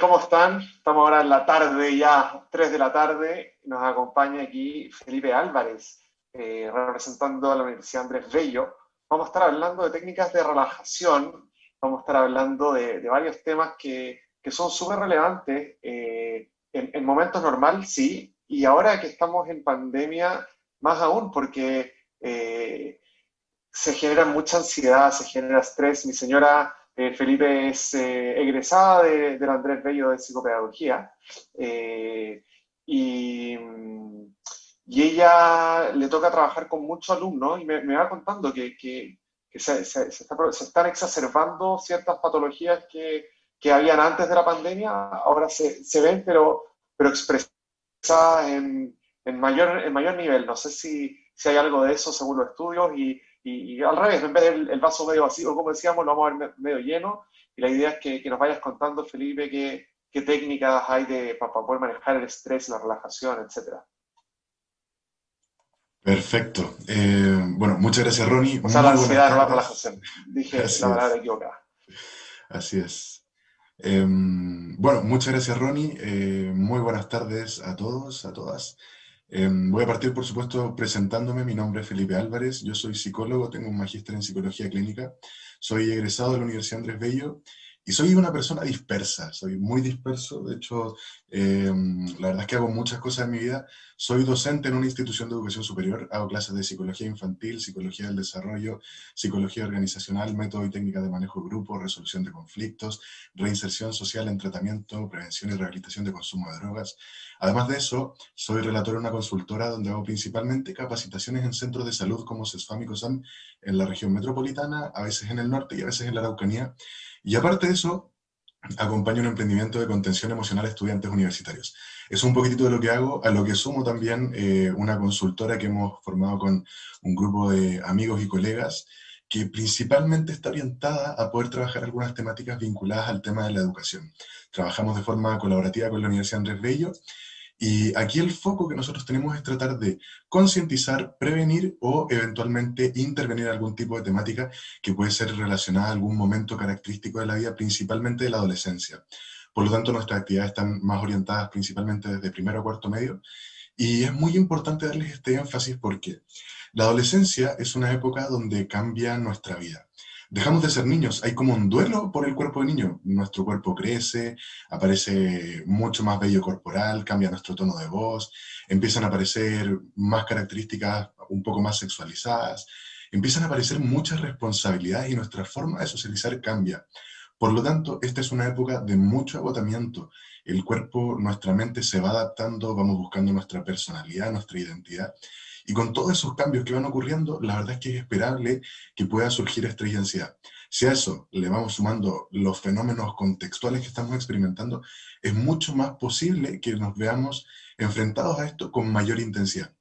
¿Cómo están? Estamos ahora en la tarde, ya 3 de la tarde. Nos acompaña aquí Felipe Álvarez, representando a la Universidad Andrés Bello. Vamos a estar hablando de técnicas de relajación, vamos a estar hablando de varios temas que son súper relevantes en momentos normales, sí, y ahora que estamos en pandemia, más aún, porque se genera mucha ansiedad, se genera estrés. Mi señora Felipe es egresada del Andrés Bello de Psicopedagogía eh, y, y ella le toca trabajar con muchos alumnos y me va contando que se están exacerbando ciertas patologías que habían antes de la pandemia, ahora se ven, pero expresadas en mayor nivel. No sé si hay algo de eso según los estudios y al revés, en vez del vaso medio vacío, como decíamos, lo vamos a ver medio lleno. Y la idea es que nos vayas contando, Felipe, qué técnicas hay para poder manejar el estrés, la relajación, etcétera. Perfecto. Bueno, muchas gracias, Ronnie. O sea, la Muy buenas ansiedad, no la tardes. relajación. Dije la Así palabra es, equivocada. así es. Bueno, muchas gracias, Ronnie. Muy buenas tardes a todos, a todas. Voy a partir, por supuesto, presentándome. Mi nombre es Felipe Álvarez. Yo soy psicólogo, tengo un magíster en psicología clínica. Soy egresado de la Universidad Andrés Bello y soy una persona dispersa. Soy muy disperso. De hecho, la verdad es que hago muchas cosas en mi vida. Soy docente en una institución de educación superior. Hago clases de psicología infantil, psicología del desarrollo, psicología organizacional, método y técnica de manejo de grupo, resolución de conflictos, reinserción social en tratamiento, prevención y rehabilitación de consumo de drogas. Además de eso, soy relator en una consultora donde hago principalmente capacitaciones en centros de salud como CESFAM y COSAM en la región metropolitana, a veces en el norte y a veces en la Araucanía. Y aparte de eso, acompaño un emprendimiento de contención emocional a estudiantes universitarios. Es un poquitito de lo que hago, a lo que sumo también una consultora que hemos formado con un grupo de amigos y colegas que principalmente está orientada a poder trabajar algunas temáticas vinculadas al tema de la educación. Trabajamos de forma colaborativa con la Universidad Andrés Bello y aquí el foco que nosotros tenemos es tratar de concientizar, prevenir o eventualmente intervenir en algún tipo de temática que puede ser relacionada a algún momento característico de la vida, principalmente de la adolescencia. Por lo tanto, nuestras actividades están más orientadas principalmente desde primero a cuarto medio y es muy importante darles este énfasis porque la adolescencia es una época donde cambia nuestra vida. Dejamos de ser niños, hay como un duelo por el cuerpo de niño. Nuestro cuerpo crece, aparece mucho más vello corporal, cambia nuestro tono de voz, empiezan a aparecer más características un poco más sexualizadas, empiezan a aparecer muchas responsabilidades y nuestra forma de socializar cambia. Por lo tanto, esta es una época de mucho agotamiento. El cuerpo, nuestra mente se va adaptando, vamos buscando nuestra personalidad, nuestra identidad. Y con todos esos cambios que van ocurriendo, la verdad es que es esperable que pueda surgir estrés y ansiedad. Si a eso le vamos sumando los fenómenos contextuales que estamos experimentando, es mucho más posible que nos veamos enfrentados a esto con mayor intensidad.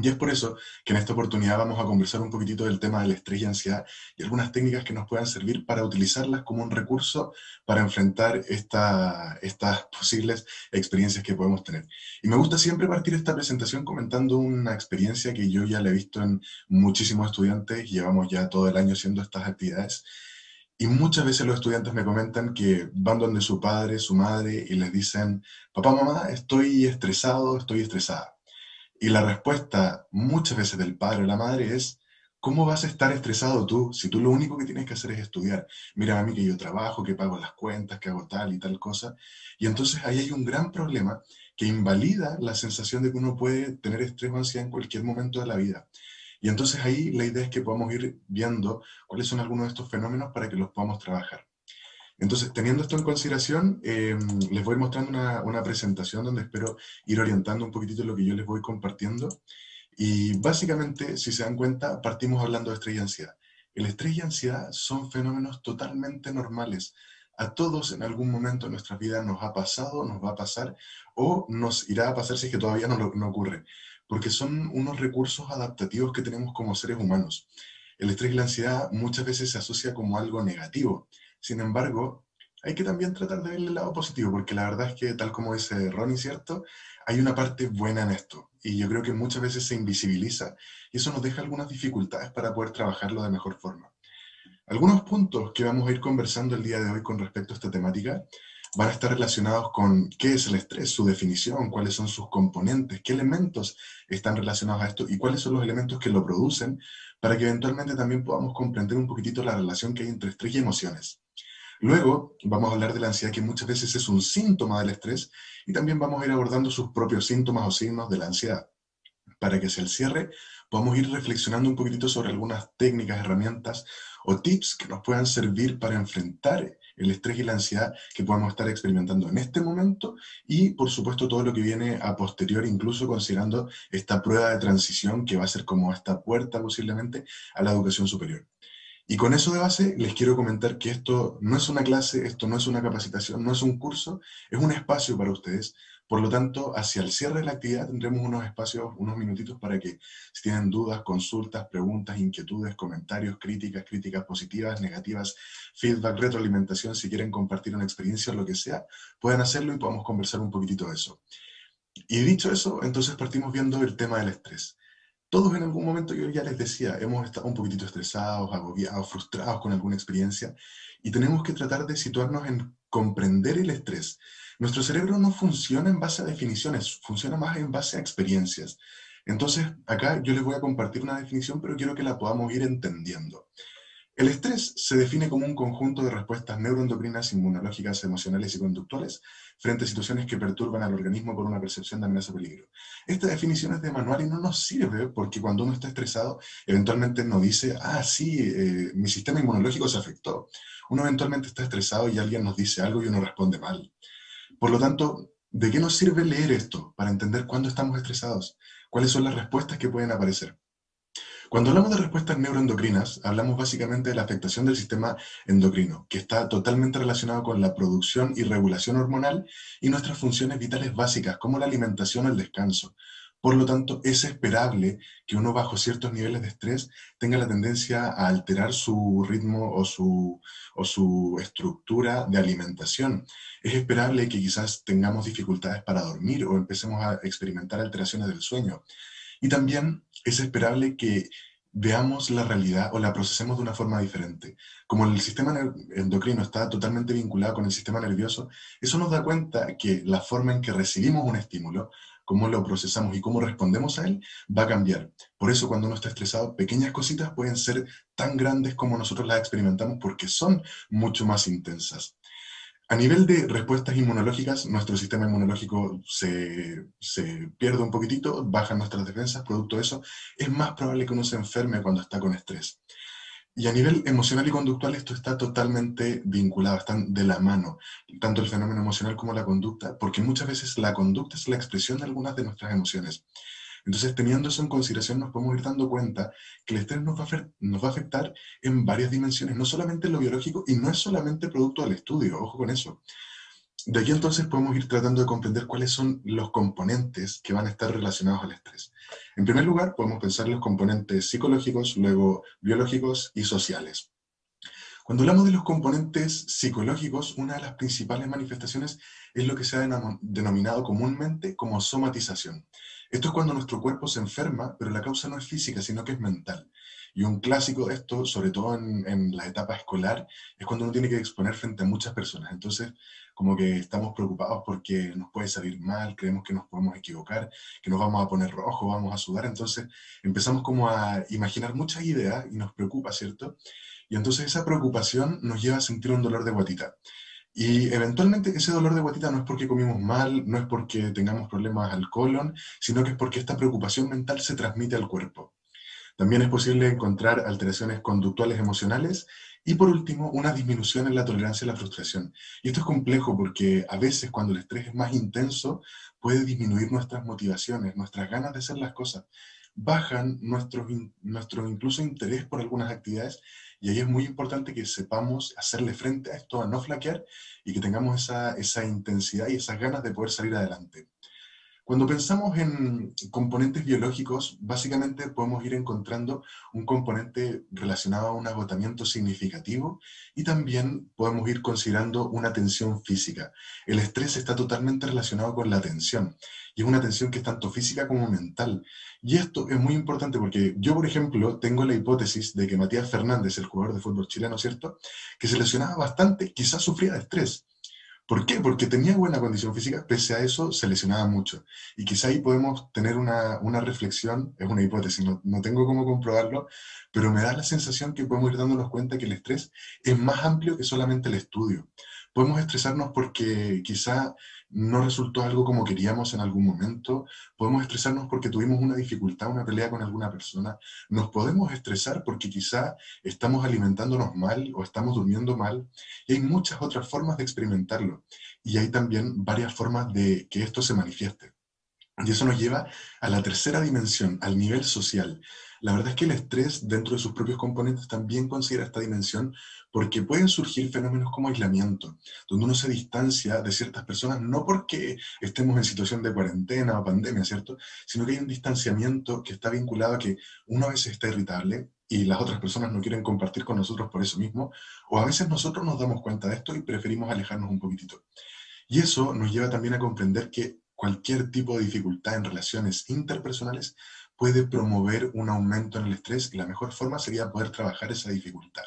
Y es por eso que en esta oportunidad vamos a conversar un poquitito del tema del estrés y ansiedad y algunas técnicas que nos puedan servir para utilizarlas como un recurso para enfrentar estas posibles experiencias que podemos tener. Y me gusta siempre partir esta presentación comentando una experiencia que yo ya la he visto en muchísimos estudiantes, llevamos ya todo el año haciendo estas actividades. Y muchas veces los estudiantes me comentan que van donde su padre, su madre, y les dicen, papá, mamá, estoy estresado, estoy estresada. Y la respuesta muchas veces del padre o la madre es, ¿cómo vas a estar estresado tú si tú lo único que tienes que hacer es estudiar? Mira a mí que yo trabajo, que pago las cuentas, que hago tal y tal cosa. Y entonces ahí hay un gran problema que invalida la sensación de que uno puede tener estrés o ansiedad en cualquier momento de la vida. Y entonces ahí la idea es que podamos ir viendo cuáles son algunos de estos fenómenos para que los podamos trabajar. Entonces, teniendo esto en consideración, les voy mostrando una presentación donde espero ir orientando un poquitito lo que yo les voy compartiendo. Y básicamente, si se dan cuenta, partimos hablando de estrés y ansiedad. El estrés y ansiedad son fenómenos totalmente normales. A todos en algún momento de nuestra vida nos ha pasado, nos va a pasar o nos irá a pasar si es que todavía no ocurre. Porque son unos recursos adaptativos que tenemos como seres humanos. El estrés y la ansiedad muchas veces se asocia como algo negativo. Sin embargo, hay que también tratar de ver el lado positivo, porque la verdad es que, tal como dice Ronnie, ¿cierto? Hay una parte buena en esto. Y yo creo que muchas veces se invisibiliza y eso nos deja algunas dificultades para poder trabajarlo de mejor forma. Algunos puntos que vamos a ir conversando el día de hoy con respecto a esta temática. van a estar relacionados con qué es el estrés, su definición, cuáles son sus componentes, qué elementos están relacionados a esto y cuáles son los elementos que lo producen, para que eventualmente también podamos comprender un poquitito la relación que hay entre estrés y emociones. Luego vamos a hablar de la ansiedad, que muchas veces es un síntoma del estrés, y también vamos a ir abordando sus propios síntomas o signos de la ansiedad, para que hacia el cierre podamos ir reflexionando un poquitito sobre algunas técnicas, herramientas o tips que nos puedan servir para enfrentar el estrés y la ansiedad que podamos estar experimentando en este momento y, por supuesto, todo lo que viene a posterior, incluso considerando esta prueba de transición que va a ser como esta puerta posiblemente a la educación superior. Y con eso de base, les quiero comentar que esto no es una clase, esto no es una capacitación, no es un curso, es un espacio para ustedes. Por lo tanto, hacia el cierre de la actividad tendremos unos espacios, unos minutitos para que si tienen dudas, consultas, preguntas, inquietudes, comentarios, críticas positivas, negativas, feedback, retroalimentación, si quieren compartir una experiencia o lo que sea, pueden hacerlo y podamos conversar un poquitito de eso. Y dicho eso, entonces partimos viendo el tema del estrés. Todos en algún momento, yo ya les decía, hemos estado un poquitito estresados, agobiados, frustrados con alguna experiencia y tenemos que tratar de situarnos en comprender el estrés. Nuestro cerebro no funciona en base a definiciones, funciona más en base a experiencias. Entonces, acá yo les voy a compartir una definición, pero quiero que la podamos ir entendiendo. El estrés se define como un conjunto de respuestas neuroendocrinas, inmunológicas, emocionales y conductuales frente a situaciones que perturban al organismo por una percepción de amenaza o peligro. Esta definición es de manual y no nos sirve porque cuando uno está estresado, eventualmente no dice, ah, sí, mi sistema inmunológico se afectó. Uno eventualmente está estresado y alguien nos dice algo y uno responde mal. Por lo tanto, ¿de qué nos sirve leer esto para entender cuándo estamos estresados? ¿Cuáles son las respuestas que pueden aparecer? Cuando hablamos de respuestas neuroendocrinas, hablamos básicamente de la afectación del sistema endocrino, que está totalmente relacionado con la producción y regulación hormonal y nuestras funciones vitales básicas, como la alimentación o el descanso. Por lo tanto, es esperable que uno bajo ciertos niveles de estrés tenga la tendencia a alterar su ritmo o su estructura de alimentación. Es esperable que quizás tengamos dificultades para dormir o empecemos a experimentar alteraciones del sueño. Y también es esperable que veamos la realidad o la procesemos de una forma diferente. Como el sistema endocrino está totalmente vinculado con el sistema nervioso, eso nos da cuenta que la forma en que recibimos un estímulo, cómo lo procesamos y cómo respondemos a él, va a cambiar. Por eso cuando uno está estresado, pequeñas cositas pueden ser tan grandes como nosotros las experimentamos porque son mucho más intensas. A nivel de respuestas inmunológicas, nuestro sistema inmunológico se pierde un poquitito, bajan nuestras defensas, producto de eso, es más probable que uno se enferme cuando está con estrés. Y a nivel emocional y conductual esto está totalmente vinculado, están de la mano, tanto el fenómeno emocional como la conducta, porque muchas veces la conducta es la expresión de algunas de nuestras emociones. Entonces, teniendo eso en consideración, nos podemos ir dando cuenta que el estrés nos va a afectar en varias dimensiones, no solamente en lo biológico y no es solamente producto del estudio, ojo con eso. De aquí entonces podemos ir tratando de comprender cuáles son los componentes que van a estar relacionados al estrés. En primer lugar, podemos pensar en los componentes psicológicos, luego biológicos y sociales. Cuando hablamos de los componentes psicológicos, una de las principales manifestaciones es lo que se ha denominado comúnmente como somatización. Esto es cuando nuestro cuerpo se enferma, pero la causa no es física, sino que es mental. Y un clásico de esto, sobre todo en la etapa escolar, es cuando uno tiene que exponer frente a muchas personas. Entonces, como que estamos preocupados porque nos puede salir mal, creemos que nos podemos equivocar, que nos vamos a poner rojo, vamos a sudar. Entonces, empezamos como a imaginar muchas ideas y nos preocupa, ¿cierto? Y entonces esa preocupación nos lleva a sentir un dolor de guatita. Y eventualmente ese dolor de guatita no es porque comimos mal, no es porque tengamos problemas al colon, sino que es porque esta preocupación mental se transmite al cuerpo. También es posible encontrar alteraciones conductuales emocionales y por último una disminución en la tolerancia a la frustración. Y esto es complejo porque a veces cuando el estrés es más intenso puede disminuir nuestras motivaciones, nuestras ganas de hacer las cosas. Bajan nuestro incluso interés por algunas actividades y ahí es muy importante que sepamos hacerle frente a esto, a no flaquear y que tengamos esa intensidad y esas ganas de poder salir adelante. Cuando pensamos en componentes biológicos, básicamente podemos ir encontrando un componente relacionado a un agotamiento significativo y también podemos ir considerando una tensión física. El estrés está totalmente relacionado con la tensión y es una tensión que es tanto física como mental. Y esto es muy importante porque yo, por ejemplo, tengo la hipótesis de que Matías Fernández, el jugador de fútbol chileno, ¿cierto?, que se lesionaba bastante, quizás sufría de estrés. ¿Por qué? Porque tenía buena condición física, pese a eso se lesionaba mucho. Y quizá ahí podemos tener una reflexión, es una hipótesis, no tengo cómo comprobarlo, pero me da la sensación que podemos ir dándonos cuenta que el estrés es más amplio que solamente el estudio. Podemos estresarnos porque quizá no resultó algo como queríamos en algún momento, podemos estresarnos porque tuvimos una dificultad, una pelea con alguna persona, nos podemos estresar porque quizá estamos alimentándonos mal o estamos durmiendo mal, y hay muchas otras formas de experimentarlo. Y hay también varias formas de que esto se manifieste. Y eso nos lleva a la tercera dimensión, al nivel social. La verdad es que el estrés, dentro de sus propios componentes, también considera esta dimensión porque pueden surgir fenómenos como aislamiento, donde uno se distancia de ciertas personas, no porque estemos en situación de cuarentena o pandemia, ¿cierto? Sino que hay un distanciamiento que está vinculado a que uno a veces está irritable y las otras personas no quieren compartir con nosotros por eso mismo, o a veces nosotros nos damos cuenta de esto y preferimos alejarnos un poquitito. Y eso nos lleva también a comprender que cualquier tipo de dificultad en relaciones interpersonales puede promover un aumento en el estrés y la mejor forma sería poder trabajar esa dificultad.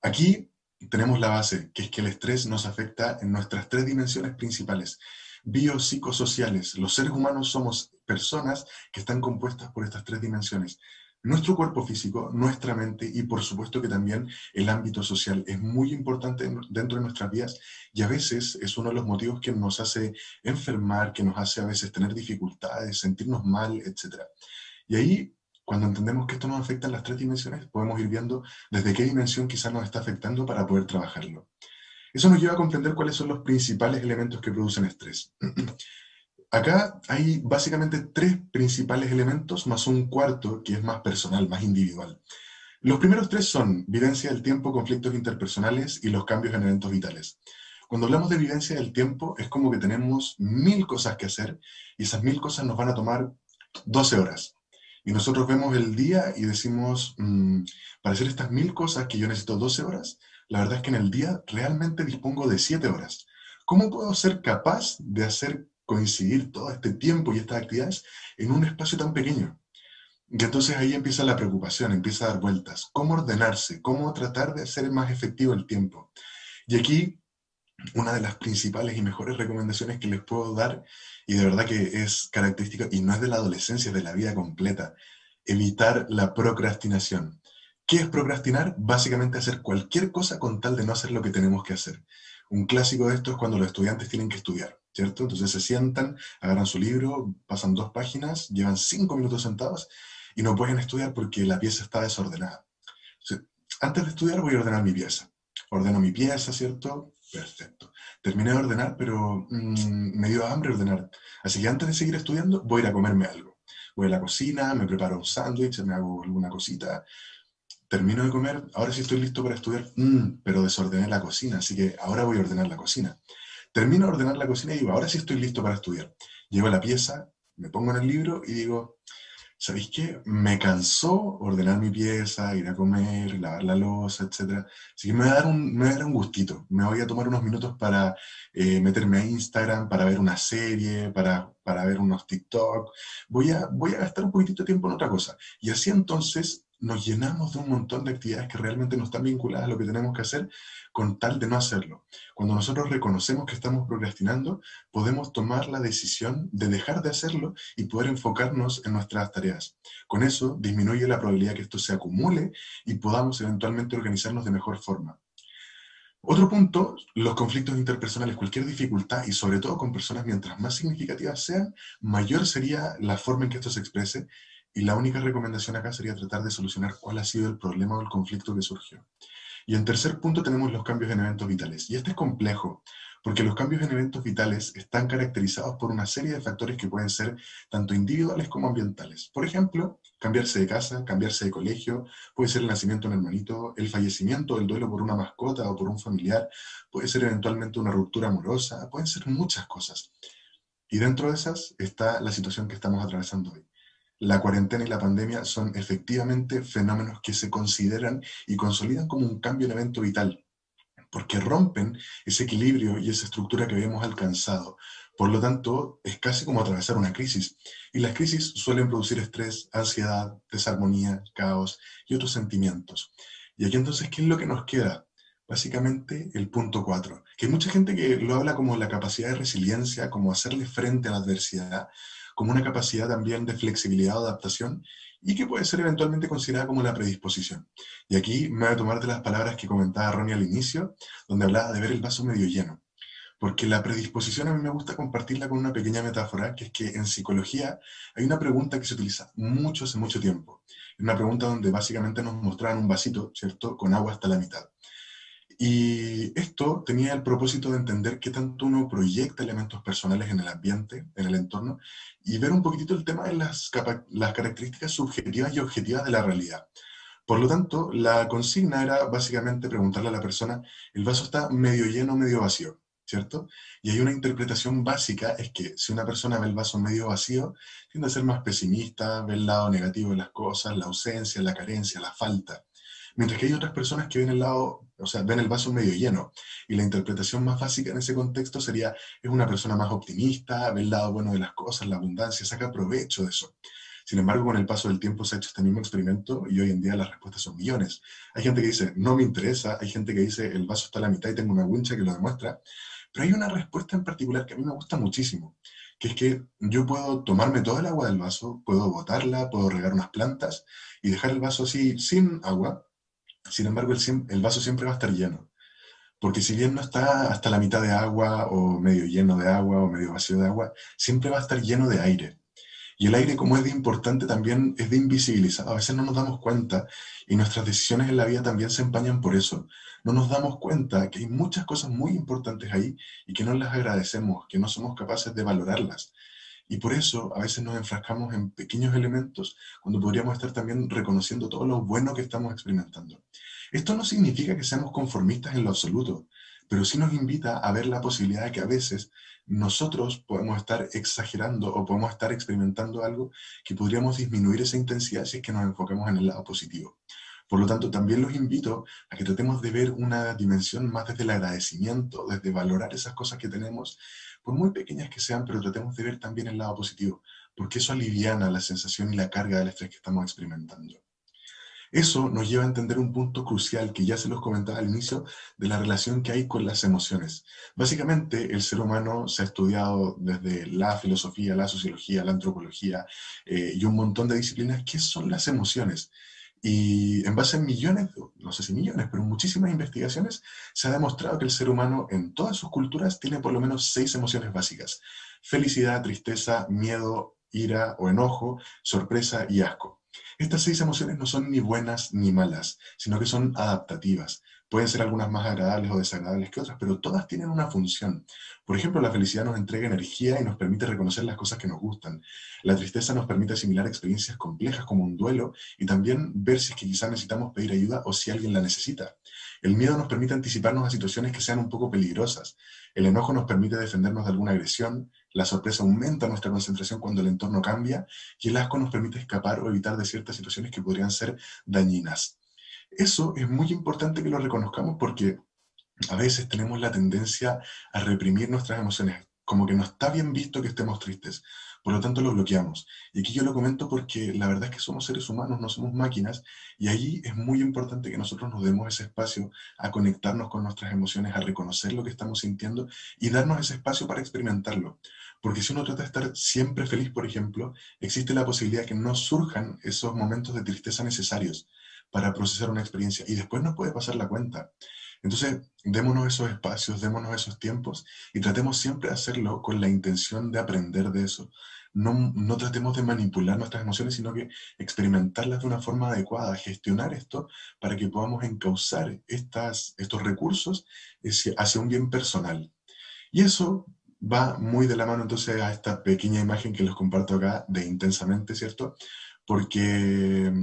Aquí tenemos la base, que es que el estrés nos afecta en nuestras tres dimensiones principales, biopsicosociales. Los seres humanos somos personas que están compuestas por estas tres dimensiones. Nuestro cuerpo físico, nuestra mente y por supuesto que también el ámbito social es muy importante dentro de nuestras vidas y a veces es uno de los motivos que nos hace enfermar, que nos hace a veces tener dificultades, sentirnos mal, etc. Y ahí, cuando entendemos que esto nos afecta en las tres dimensiones, podemos ir viendo desde qué dimensión quizás nos está afectando para poder trabajarlo. Eso nos lleva a comprender cuáles son los principales elementos que producen estrés. Acá hay básicamente tres principales elementos más un cuarto que es más personal, más individual. Los primeros tres son vivencia del tiempo, conflictos interpersonales y los cambios en eventos vitales. Cuando hablamos de vivencia del tiempo, es como que tenemos 1000 cosas que hacer y esas 1000 cosas nos van a tomar 12 horas. Y nosotros vemos el día y decimos, para hacer estas 1000 cosas que yo necesito 12 horas, la verdad es que en el día realmente dispongo de 7 horas. ¿Cómo puedo ser capaz de hacer coincidir todo este tiempo y estas actividades en un espacio tan pequeño? Y entonces ahí empieza la preocupación, empieza a dar vueltas. ¿Cómo ordenarse? ¿Cómo tratar de hacer más efectivo el tiempo? Y aquí una de las principales y mejores recomendaciones que les puedo dar, y de verdad que es característica, y no es de la adolescencia, es de la vida completa, evitar la procrastinación. ¿Qué es procrastinar? Básicamente hacer cualquier cosa con tal de no hacer lo que tenemos que hacer. Un clásico de esto es cuando los estudiantes tienen que estudiar, ¿cierto? Entonces se sientan, agarran su libro, pasan 2 páginas, llevan 5 minutos sentados y no pueden estudiar porque la pieza está desordenada. Entonces, antes de estudiar voy a ordenar mi pieza. Ordeno mi pieza, ¿cierto? Perfecto. Terminé de ordenar, pero me dio hambre ordenar. Así que antes de seguir estudiando, voy a ir a comerme algo. Voy a la cocina, me preparo un sándwich, me hago alguna cosita. Termino de comer, ahora sí estoy listo para estudiar, pero desordené la cocina, así que ahora voy a ordenar la cocina. Termino de ordenar la cocina y digo, ahora sí estoy listo para estudiar. Llego a la pieza, me pongo en el libro y digo, ¿sabéis qué? Me cansó ordenar mi pieza, ir a comer, lavar la loza, etcétera. Así que me va a dar un gustito. Me voy a tomar unos minutos para meterme a Instagram, para ver una serie, para ver unos TikTok. Voy a gastar un poquitito de tiempo en otra cosa. Y así entonces nos llenamos de un montón de actividades que realmente no están vinculadas a lo que tenemos que hacer con tal de no hacerlo. Cuando nosotros reconocemos que estamos procrastinando, podemos tomar la decisión de dejar de hacerlo y poder enfocarnos en nuestras tareas. Con eso disminuye la probabilidad que esto se acumule y podamos eventualmente organizarnos de mejor forma. Otro punto, los conflictos interpersonales, cualquier dificultad y sobre todo con personas mientras más significativas sean, mayor sería la forma en que esto se exprese y la única recomendación acá sería tratar de solucionar cuál ha sido el problema o el conflicto que surgió. Y en tercer punto tenemos los cambios en eventos vitales. Y este es complejo, porque los cambios en eventos vitales están caracterizados por una serie de factores que pueden ser tanto individuales como ambientales. Por ejemplo, cambiarse de casa, cambiarse de colegio, puede ser el nacimiento de un hermanito, el fallecimiento, el duelo por una mascota o por un familiar, puede ser eventualmente una ruptura amorosa, pueden ser muchas cosas. Y dentro de esas está la situación que estamos atravesando hoy. La cuarentena y la pandemia son efectivamente fenómenos que se consideran y consolidan como un cambio en evento vital, porque rompen ese equilibrio y esa estructura que habíamos alcanzado. Por lo tanto, es casi como atravesar una crisis. Y las crisis suelen producir estrés, ansiedad, desarmonía, caos y otros sentimientos. Y aquí entonces, ¿qué es lo que nos queda? básicamente el punto 4, que hay mucha gente que lo habla como la capacidad de resiliencia, como hacerle frente a la adversidad, como una capacidad también de flexibilidad o adaptación, y que puede ser eventualmente considerada como la predisposición. Y aquí me voy a tomar de las palabras que comentaba Ronnie al inicio, donde hablaba de ver el vaso medio lleno. Porque la predisposición a mí me gusta compartirla con una pequeña metáfora, que es que en psicología hay una pregunta que se utiliza mucho hace mucho tiempo. Una pregunta donde básicamente nos mostraban un vasito, ¿cierto?, con agua hasta la mitad. Y esto tenía el propósito de entender qué tanto uno proyecta elementos personales en el ambiente, en el entorno, y ver un poquitito el tema de las características subjetivas y objetivas de la realidad. Por lo tanto, la consigna era básicamente preguntarle a la persona, el vaso está medio lleno, medio vacío, ¿cierto? Y hay una interpretación básica, es que si una persona ve el vaso medio vacío, tiende a ser más pesimista, ve el lado negativo de las cosas, la ausencia, la carencia, la falta. Mientras que hay otras personas que ven el lado, o sea, ven el vaso medio lleno. Y la interpretación más básica en ese contexto sería, es una persona más optimista, ve el lado bueno de las cosas, la abundancia, saca provecho de eso. Sin embargo, con el paso del tiempo se ha hecho este mismo experimento y hoy en día las respuestas son millones. Hay gente que dice, no me interesa, hay gente que dice, el vaso está a la mitad y tengo una wincha que lo demuestra, pero hay una respuesta en particular que a mí me gusta muchísimo, que es que yo puedo tomarme toda el agua del vaso, puedo botarla, puedo regar unas plantas y dejar el vaso así sin agua. Sin embargo, el vaso siempre va a estar lleno, porque si bien no está hasta la mitad de agua o medio lleno de agua o medio vacío de agua, siempre va a estar lleno de aire. Y el aire, como es de importante, también es de invisibilizado. A veces no nos damos cuenta y nuestras decisiones en la vida también se empañan por eso. No nos damos cuenta que hay muchas cosas muy importantes ahí y que no las agradecemos, que no somos capaces de valorarlas. Y por eso a veces nos enfrascamos en pequeños elementos cuando podríamos estar también reconociendo todo lo bueno que estamos experimentando. Esto no significa que seamos conformistas en lo absoluto, pero sí nos invita a ver la posibilidad de que a veces nosotros podemos estar exagerando o podemos estar experimentando algo que podríamos disminuir esa intensidad si es que nos enfocamos en el lado positivo. Por lo tanto, también los invito a que tratemos de ver una dimensión más desde el agradecimiento, desde valorar esas cosas que tenemos, por muy pequeñas que sean, pero tratemos de ver también el lado positivo, porque eso aliviana la sensación y la carga del estrés que estamos experimentando. Eso nos lleva a entender un punto crucial que ya se los comentaba al inicio de la relación que hay con las emociones. Básicamente, el ser humano se ha estudiado desde la filosofía, la sociología, la antropología y un montón de disciplinas. ¿Qué son las emociones? Y en base a millones, no sé si millones, pero muchísimas investigaciones, se ha demostrado que el ser humano en todas sus culturas tiene por lo menos 6 emociones básicas: felicidad, tristeza, miedo, ira o enojo, sorpresa y asco. Estas 6 emociones no son ni buenas ni malas, sino que son adaptativas. Pueden ser algunas más agradables o desagradables que otras, pero todas tienen una función. Por ejemplo, la felicidad nos entrega energía y nos permite reconocer las cosas que nos gustan. La tristeza nos permite asimilar experiencias complejas como un duelo y también ver si es que quizás necesitamos pedir ayuda o si alguien la necesita. El miedo nos permite anticiparnos a situaciones que sean un poco peligrosas. El enojo nos permite defendernos de alguna agresión. La sorpresa aumenta nuestra concentración cuando el entorno cambia y el asco nos permite escapar o evitar de ciertas situaciones que podrían ser dañinas. Eso es muy importante que lo reconozcamos porque a veces tenemos la tendencia a reprimir nuestras emociones, como que no está bien visto que estemos tristes, por lo tanto lo bloqueamos. Y aquí yo lo comento porque la verdad es que somos seres humanos, no somos máquinas, y ahí es muy importante que nosotros nos demos ese espacio a conectarnos con nuestras emociones, a reconocer lo que estamos sintiendo y darnos ese espacio para experimentarlo. Porque si uno trata de estar siempre feliz, por ejemplo, existe la posibilidad de que no surjan esos momentos de tristeza necesarios para procesar una experiencia y después nos puede pasar la cuenta. Entonces, démonos esos espacios, démonos esos tiempos y tratemos siempre de hacerlo con la intención de aprender de eso. No tratemos de manipular nuestras emociones, sino que experimentarlas de una forma adecuada, gestionar esto para que podamos encauzar estos recursos hacia un bien personal. Y eso va muy de la mano entonces a esta pequeña imagen que les comparto acá de Intensamente, ¿cierto? Porque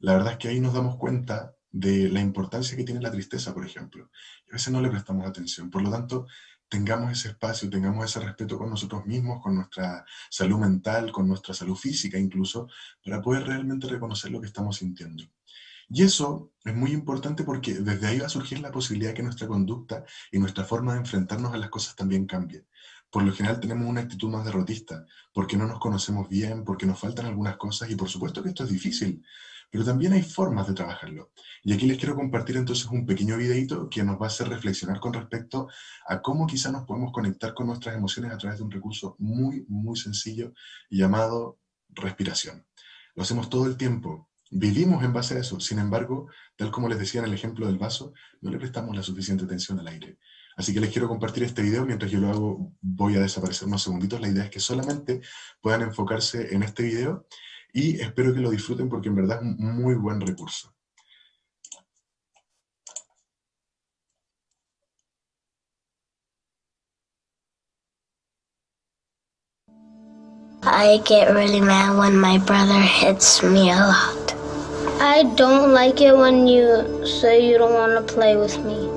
la verdad es que ahí nos damos cuenta de la importancia que tiene la tristeza, por ejemplo. Y a veces no le prestamos atención. Por lo tanto, tengamos ese espacio, tengamos ese respeto con nosotros mismos, con nuestra salud mental, con nuestra salud física incluso, para poder realmente reconocer lo que estamos sintiendo. Y eso es muy importante porque desde ahí va a surgir la posibilidad de que nuestra conducta y nuestra forma de enfrentarnos a las cosas también cambie. Por lo general tenemos una actitud más derrotista, porque no nos conocemos bien, porque nos faltan algunas cosas y por supuesto que esto es difícil, pero también hay formas de trabajarlo. Y aquí les quiero compartir entonces un pequeño videito que nos va a hacer reflexionar con respecto a cómo quizá nos podemos conectar con nuestras emociones a través de un recurso muy, muy sencillo llamado respiración. Lo hacemos todo el tiempo, vivimos en base a eso, sin embargo, tal como les decía en el ejemplo del vaso, no le prestamos la suficiente atención al aire. Así que les quiero compartir este video, mientras yo lo hago voy a desaparecer unos segunditos, la idea es que solamente puedan enfocarse en este video y espero que lo disfruten porque en verdad es un muy buen recurso. I get really mad when my brother hits me a lot. I don't like it when you say you don't want to play with me.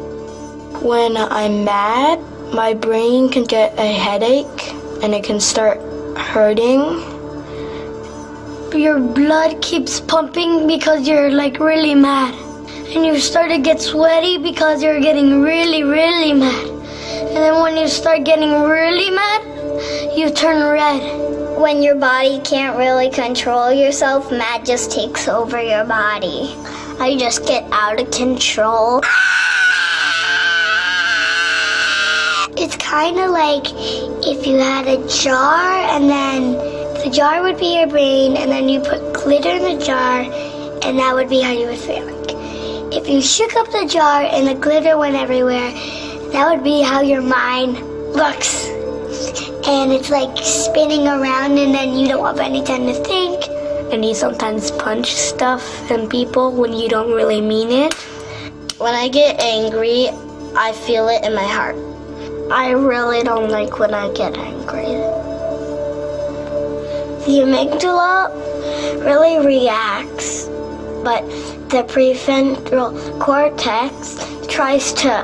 When I'm mad, my brain can get a headache and it can start hurting. Your blood keeps pumping because you're like really mad. And you start to get sweaty because you're getting really, really mad. And then when you start getting really mad, you turn red. When your body can't really control yourself, mad just takes over your body. I just get out of control. It's kind of like if you had a jar and then the jar would be your brain and then you put glitter in the jar and that would be how you would feel like. If you shook up the jar and the glitter went everywhere, that would be how your mind looks. And it's like spinning around and then you don't have any time to think. And you sometimes punch stuff and people when you don't really mean it. When I get angry, I feel it in my heart. I really don't like when I get angry. The amygdala really reacts, but the prefrontal cortex tries to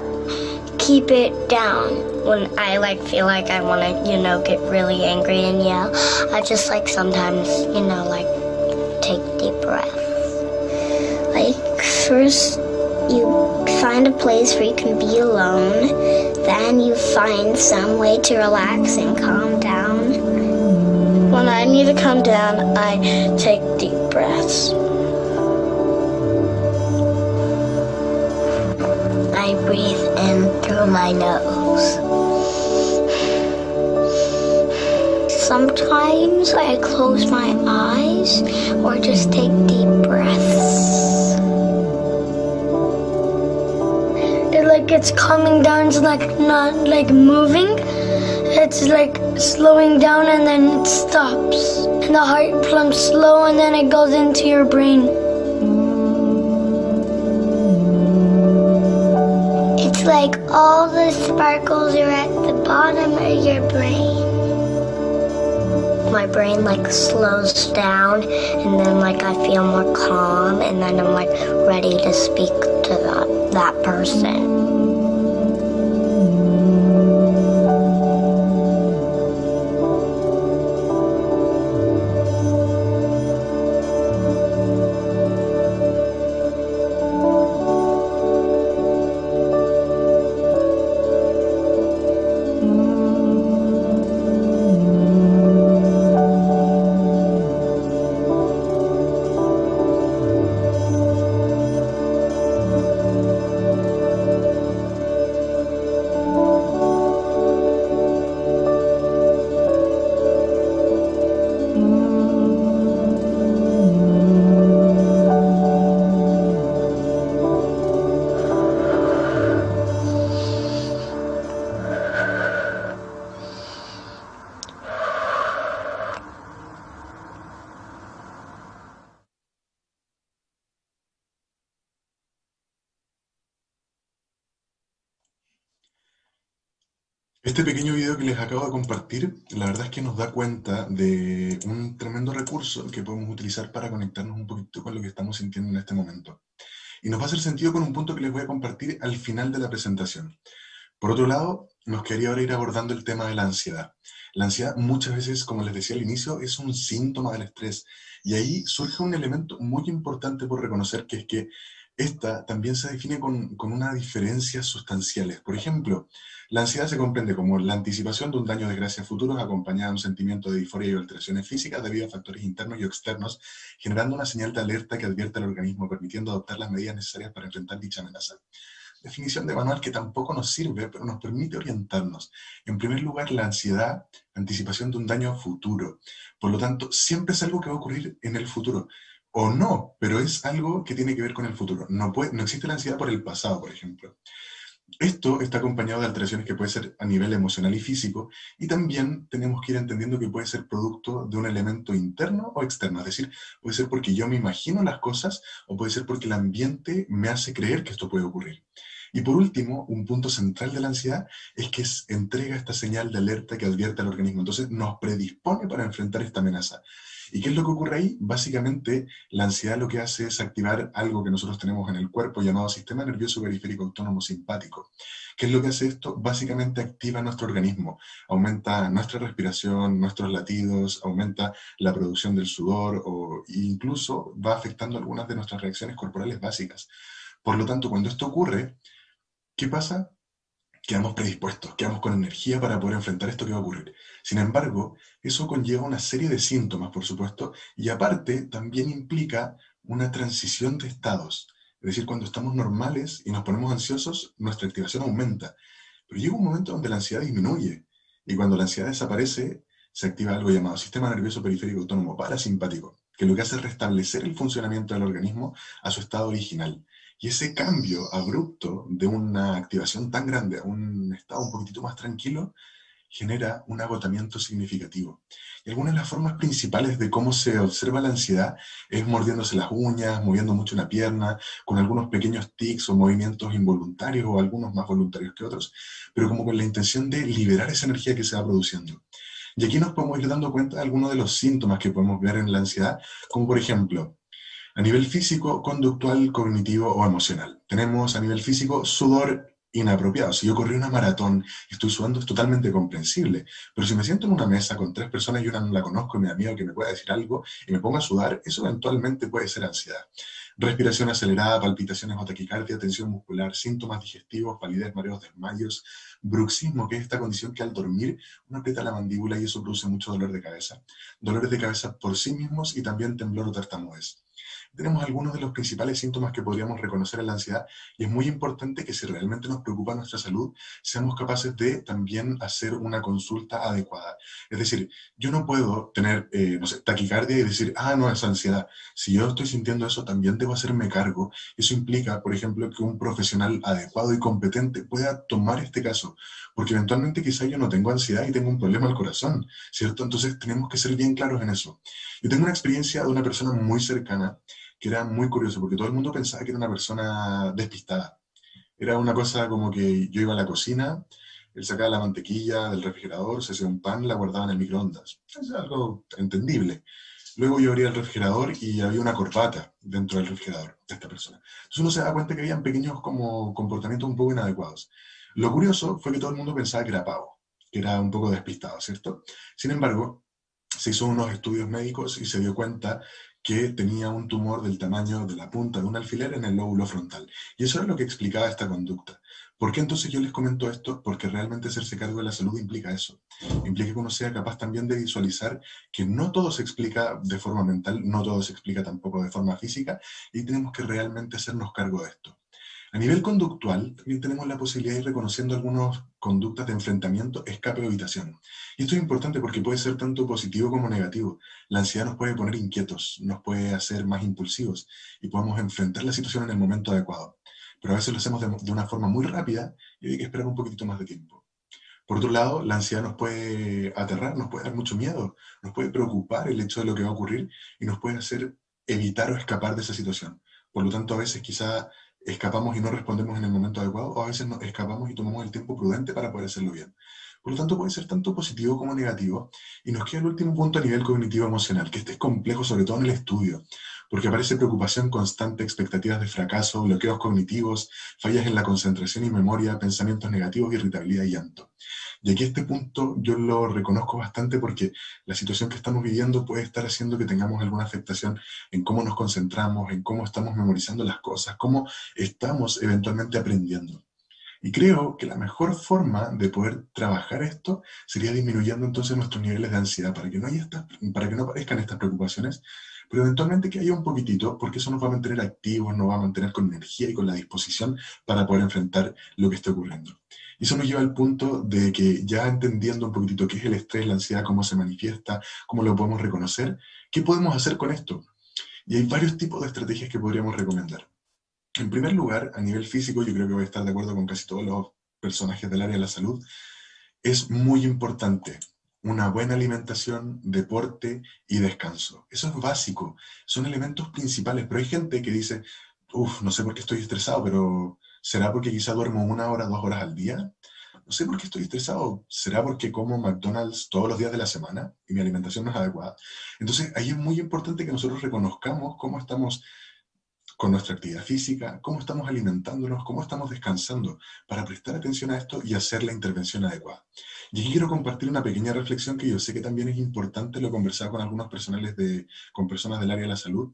keep it down. When I feel like I want to, get really angry and yell, I just sometimes, take deep breaths. First you find a place where you can be alone, then you find some way to relax and calm down. When I need to calm down, I take deep breaths. I breathe in through my nose. Sometimes I close my eyes or just take deep breaths. It's calming down, it's not moving. It's slowing down and then it stops. And the heart pumps slow and then it goes into your brain. It's like all the sparkles are at the bottom of your brain. My brain slows down and then I feel more calm and then I'm ready to speak to that person. Este pequeño video que les acabo de compartir, la verdad es que nos da cuenta de un tremendo recurso que podemos utilizar para conectarnos un poquito con lo que estamos sintiendo en este momento. Y nos va a hacer sentido con un punto que les voy a compartir al final de la presentación. Por otro lado, nos quedaría ahora ir abordando el tema de la ansiedad. La ansiedad muchas veces, como les decía al inicio, es un síntoma del estrés. Y ahí surge un elemento muy importante por reconocer, que es que esta también se define con unas diferencias sustanciales. Por ejemplo, la ansiedad se comprende como la anticipación de un daño o desgracia futuros acompañada de un sentimiento de disforia y alteraciones físicas debido a factores internos y externos, generando una señal de alerta que advierte al organismo, permitiendo adoptar las medidas necesarias para enfrentar dicha amenaza. Definición de manual que tampoco nos sirve, pero nos permite orientarnos. En primer lugar, la ansiedad, anticipación de un daño futuro. Por lo tanto, siempre es algo que va a ocurrir en el futuro. O no, pero es algo que tiene que ver con el futuro. No existe la ansiedad por el pasado, por ejemplo. Esto está acompañado de alteraciones que pueden ser a nivel emocional y físico, y también tenemos que ir entendiendo que puede ser producto de un elemento interno o externo, es decir, puede ser porque yo me imagino las cosas o puede ser porque el ambiente me hace creer que esto puede ocurrir. Y por último, un punto central de la ansiedad es que entrega esta señal de alerta que advierte al organismo, entonces nos predispone para enfrentar esta amenaza. ¿Y qué es lo que ocurre ahí? Básicamente, la ansiedad lo que hace es activar algo que nosotros tenemos en el cuerpo llamado sistema nervioso periférico autónomo simpático. ¿Qué es lo que hace esto? Básicamente activa nuestro organismo, aumenta nuestra respiración, nuestros latidos, aumenta la producción del sudor e incluso va afectando algunas de nuestras reacciones corporales básicas. Por lo tanto, cuando esto ocurre, ¿qué pasa? Quedamos predispuestos, quedamos con energía para poder enfrentar esto que va a ocurrir. Sin embargo, eso conlleva una serie de síntomas, por supuesto, y aparte también implica una transición de estados. Es decir, cuando estamos normales y nos ponemos ansiosos, nuestra activación aumenta. Pero llega un momento donde la ansiedad disminuye, y cuando la ansiedad desaparece, se activa algo llamado sistema nervioso periférico autónomo parasimpático, que lo que hace es restablecer el funcionamiento del organismo a su estado original. Y ese cambio abrupto de una activación tan grande a un estado un poquitito más tranquilo genera un agotamiento significativo. Y algunas de las formas principales de cómo se observa la ansiedad es mordiéndose las uñas, moviendo mucho una pierna, con algunos pequeños tics o movimientos involuntarios o algunos más voluntarios que otros, pero como con la intención de liberar esa energía que se va produciendo. Y aquí nos podemos ir dando cuenta de algunos de los síntomas que podemos ver en la ansiedad, como por ejemplo, a nivel físico, conductual, cognitivo o emocional. Tenemos a nivel físico sudor inapropiado. Si yo corrí una maratón y estoy sudando es totalmente comprensible, pero si me siento en una mesa con 3 personas y una no la conozco y me da miedo que me pueda decir algo y me ponga a sudar, eso eventualmente puede ser ansiedad. Respiración acelerada, palpitaciones o taquicardia, tensión muscular, síntomas digestivos, palidez, mareos, desmayos, bruxismo, que es esta condición que al dormir uno aprieta la mandíbula y eso produce mucho dolor de cabeza. Dolores de cabeza por sí mismos y también temblor o tartamudez. Tenemos algunos de los principales síntomas que podríamos reconocer en la ansiedad y es muy importante que si realmente nos preocupa nuestra salud, seamos capaces de también hacer una consulta adecuada. Es decir, yo no puedo tener, taquicardia y decir, no, es ansiedad. Si yo estoy sintiendo eso, también debo hacerme cargo. Eso implica, por ejemplo, que un profesional adecuado y competente pueda tomar este caso, porque eventualmente quizá yo no tengo ansiedad y tengo un problema al corazón, ¿cierto? Entonces tenemos que ser bien claros en eso. Yo tengo una experiencia de una persona muy cercana que era muy curioso, porque todo el mundo pensaba que era una persona despistada. Era una cosa como que yo iba a la cocina, él sacaba la mantequilla del refrigerador, se hacía un pan, la guardaba en el microondas. Es algo entendible. Luego yo abría el refrigerador y había una corbata dentro del refrigerador de esta persona. Entonces uno se da cuenta que habían pequeños como comportamientos un poco inadecuados. Lo curioso fue que todo el mundo pensaba que era pavo, que era un poco despistado, ¿cierto? Sin embargo, se hizo unos estudios médicos y se dio cuenta que tenía un tumor del tamaño de la punta de un alfiler en el lóbulo frontal. Y eso era lo que explicaba esta conducta. ¿Por qué entonces yo les comento esto? Porque realmente hacerse cargo de la salud implica eso. Implica que uno sea capaz también de visualizar que no todo se explica de forma mental, no todo se explica tampoco de forma física, y tenemos que realmente hacernos cargo de esto. A nivel conductual, también tenemos la posibilidad de ir reconociendo algunas conductas de enfrentamiento, escape o evitación. Y esto es importante porque puede ser tanto positivo como negativo. La ansiedad nos puede poner inquietos, nos puede hacer más impulsivos y podemos enfrentar la situación en el momento adecuado. Pero a veces lo hacemos de una forma muy rápida y hay que esperar un poquitito más de tiempo. Por otro lado, la ansiedad nos puede aterrar, nos puede dar mucho miedo, nos puede preocupar el hecho de lo que va a ocurrir y nos puede hacer evitar o escapar de esa situación. Por lo tanto, a veces quizá escapamos y no respondemos en el momento adecuado, o a veces no, escapamos y tomamos el tiempo prudente para poder hacerlo bien. Por lo tanto, puede ser tanto positivo como negativo. Y nos queda el último punto a nivel cognitivo-emocional, que este es complejo, sobre todo en el estudio, porque aparece preocupación constante, expectativas de fracaso, bloqueos cognitivos, fallas en la concentración y memoria, pensamientos negativos, irritabilidad y llanto. Y aquí este punto yo lo reconozco bastante porque la situación que estamos viviendo puede estar haciendo que tengamos alguna afectación en cómo nos concentramos, en cómo estamos memorizando las cosas, cómo estamos eventualmente aprendiendo. Y creo que la mejor forma de poder trabajar esto sería disminuyendo entonces nuestros niveles de ansiedad para que no haya para que no aparezcan estas preocupaciones, pero eventualmente que haya un poquitito, porque eso nos va a mantener activos, nos va a mantener con energía y con la disposición para poder enfrentar lo que esté ocurriendo. Y eso nos lleva al punto de que ya entendiendo un poquitito qué es el estrés, la ansiedad, cómo se manifiesta, cómo lo podemos reconocer, ¿qué podemos hacer con esto? Y hay varios tipos de estrategias que podríamos recomendar. En primer lugar, a nivel físico, yo creo que voy a estar de acuerdo con casi todos los personajes del área de la salud, es muy importante una buena alimentación, deporte y descanso. Eso es básico, son elementos principales, pero hay gente que dice, uff, no sé por qué estoy estresado, pero ¿será porque quizá duermo 1 hora, 2 horas al día? No sé por qué estoy estresado, ¿será porque como McDonald's todos los días de la semana y mi alimentación no es adecuada? Entonces, ahí es muy importante que nosotros reconozcamos cómo estamos con nuestra actividad física, cómo estamos alimentándonos, cómo estamos descansando, para prestar atención a esto y hacer la intervención adecuada. Y aquí quiero compartir una pequeña reflexión que yo sé que también es importante, lo he conversado con algunos con personas del área de la salud,